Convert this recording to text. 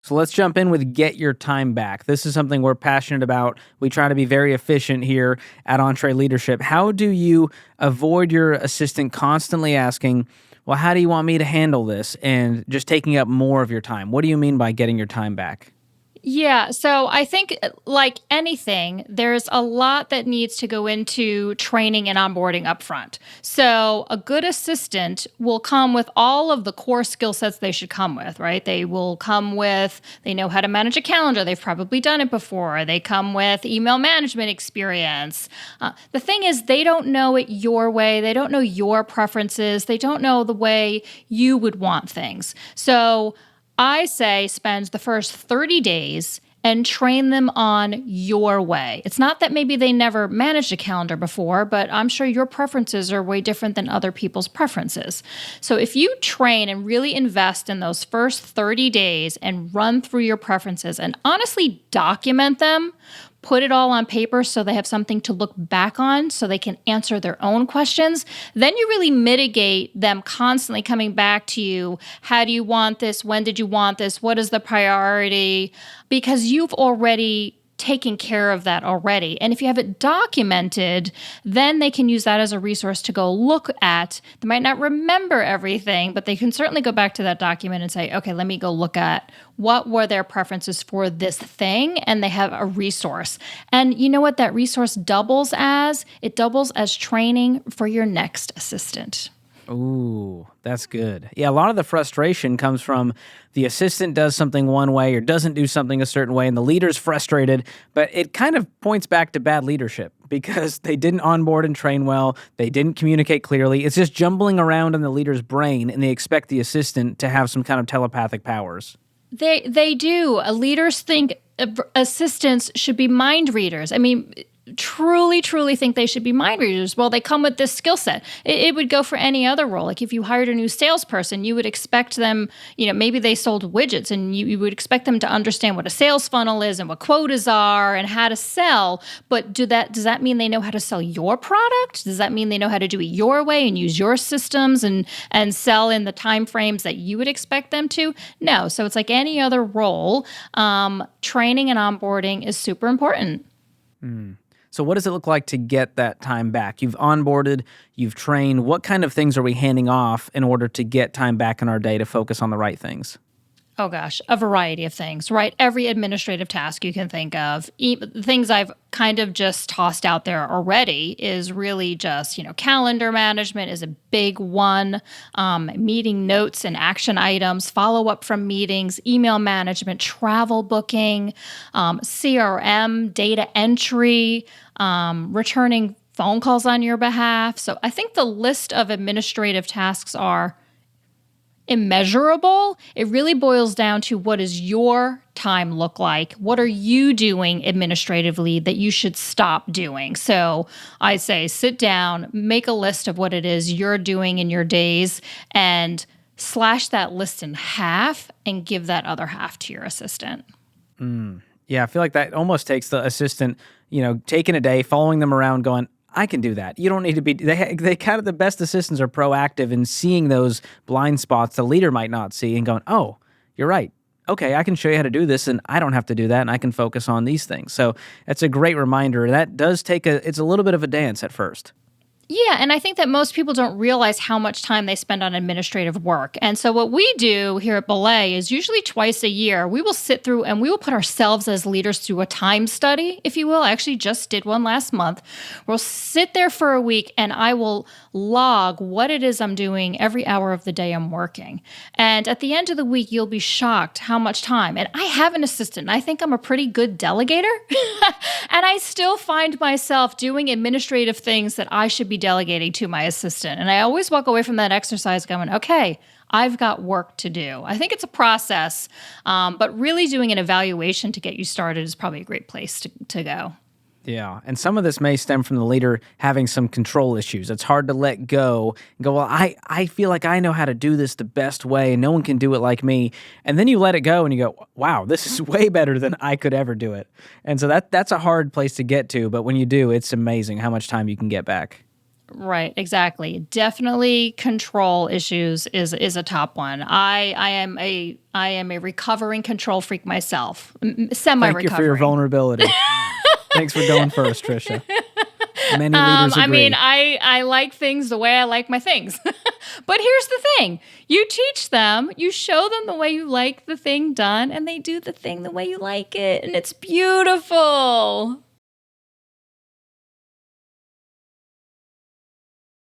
So let's jump in with get your time back. This is something we're passionate about. We try to be very efficient here at EntreLeadership. How do you avoid your assistant constantly asking, well, how do you want me to handle this? And just taking up more of your time. What do you mean by getting your time back? Yeah, so I think like anything, there's a lot that needs to go into training and onboarding upfront. So a good assistant will come with all of the core skill sets they should come with, right? They will come with, they know how to manage a calendar. They've probably done it before. They come with email management experience. The thing is, they don't know it your way. They don't know your preferences. They don't know the way you would want things. So I say spend the first 30 days and train them on your way. It's not that maybe they never managed a calendar before, but I'm sure your preferences are way different than other people's preferences. So if you train and really invest in those first 30 days and run through your preferences and honestly document them, put it all on paper so they have something to look back on so they can answer their own questions, then you really mitigate them constantly coming back to you. How do you want this? When did you want this? What is the priority? Because you've already taken care of that already. And if you have it documented, then they can use that as a resource to go look at. They might not remember everything, but they can certainly go back to that document and say, okay, let me go look at what were their preferences for this thing, and they have a resource. And you know what that resource doubles as? It doubles as training for your next assistant. Ooh, that's good. Yeah, a lot of the frustration comes from the assistant does something one way or doesn't do something a certain way, and the leader's frustrated, but it kind of points back to bad leadership because they didn't onboard and train well, they didn't communicate clearly. It's just jumbling around in the leader's brain, and they expect the assistant to have some kind of telepathic powers. They do. Leaders think assistants should be mind readers. I mean, truly think they should be mind readers. Well, they come with this skill set. It would go for any other role. Like if you hired a new salesperson, you would expect them, maybe they sold widgets and you would expect them to understand what a sales funnel is and what quotas are and how to sell. But does that mean they know how to sell your product? Does that mean they know how to do it your way and use your systems and sell in the time frames that you would expect them to? No. So it's like any other role. Training and onboarding is super important. So what does it look like to get that time back? You've onboarded, you've trained. What kind of things are we handing off in order to get time back in our day to focus on the right things? Oh gosh, a variety of things, right? Every administrative task you can think of. Things I've kind of just tossed out there already is really just, calendar management is a big one. Meeting notes and action items, follow up from meetings, email management, travel booking, CRM, data entry, returning phone calls on your behalf. So I think the list of administrative tasks are immeasurable. It really boils down to what does your time look like? What are you doing administratively that you should stop doing? So I say sit down, make a list of what it is you're doing in your days and slash that list in half and give that other half to your assistant. Yeah, I feel like that almost takes the assistant, taking a day, following them around going, I can do that. You don't need to be, they kind of, the best assistants are proactive in seeing those blind spots the leader might not see and going, oh, you're right. Okay, I can show you how to do this and I don't have to do that and I can focus on these things. So that's a great reminder. That does it's a little bit of a dance at first. Yeah, and I think that most people don't realize how much time they spend on administrative work. And so what we do here at Belay is usually twice a year, we will sit through and we will put ourselves as leaders through a time study, if you will. I actually just did one last month. We'll sit there for a week and I will log what it is I'm doing every hour of the day I'm working. And at the end of the week, you'll be shocked how much time. And I have an assistant. And I think I'm a pretty good delegator. And I still find myself doing administrative things that I should be delegating to my assistant. And I always walk away from that exercise going, okay, I've got work to do. I think it's a process, but really doing an evaluation to get you started is probably a great place to go. Yeah, and some of this may stem from the leader having some control issues. It's hard to let go and go, well, I feel like I know how to do this the best way and no one can do it like me. And then you let it go and you go, wow, this is way better than I could ever do it. And so that's a hard place to get to, but when you do, it's amazing how much time you can get back. Right, exactly. Definitely control issues is a top one. I am a recovering control freak myself. Thank you for your Semi-recovering. vulnerability. Thanks for going first, Trisha. Many leaders I agree. mean, I like things the way I like my things. But here's the thing. You teach them, you show them the way you like the thing done, and they do the thing the way you like it, and it's beautiful.